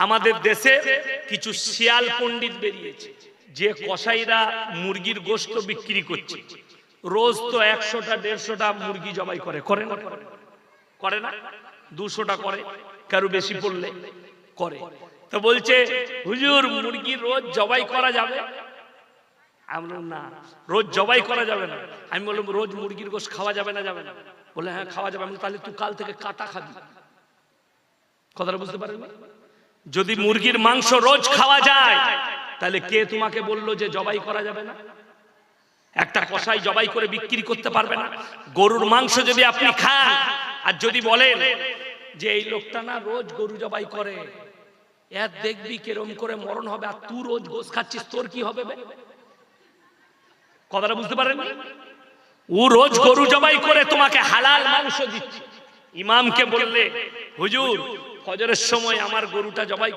আমাদের দেশে কিছু শিয়াল পণ্ডিত বেরিয়েছে, যে কসাইরা মুরগির গোশত বিক্রি করছে, রোজ তো 100টা 150টা মুরগি জবাই করে, করে না? করে না? 200টা করে, কারো বেশি পড়লে করে। তো বলছে হুজুর মুরগি রোজ জবাই করা যাবে? আমি বললাম না, রোজ জবাই করা যাবে না। আমি বললাম রোজ মুরগির গোশত খাওয়া যাবে না? যাবে না। বলে হ্যাঁ খাওয়া যাবে। আমি তাহলে তুই কাল থেকে কাটা খাবি। কথাটা বুঝতে পারবে? যদি মুরগির মাংস রোজ খাওয়া যায়, তাহলে কে তোমাকে বললো যে জবাই করা যাবে না? একটা কসাই জবাই করে বিক্রি করতে পারবে না? গরুর মাংস যদি আপনি খান আর যদি বলেন যে এই লোকটা না রোজ গরু জবাই করে, এর দেখবি কেরম করে মরণ হবে, আর তুই রোজ গোশত খাচ্ছিস, তোর কি হবে? কথাটা বুঝতে পারেন? ও রোজ গরু জবাই করে তোমাকে হালাল মাংস দিচ্ছে। ইমামকে বললে হুজুর ফজরের সময় আমার গরুটা জবাই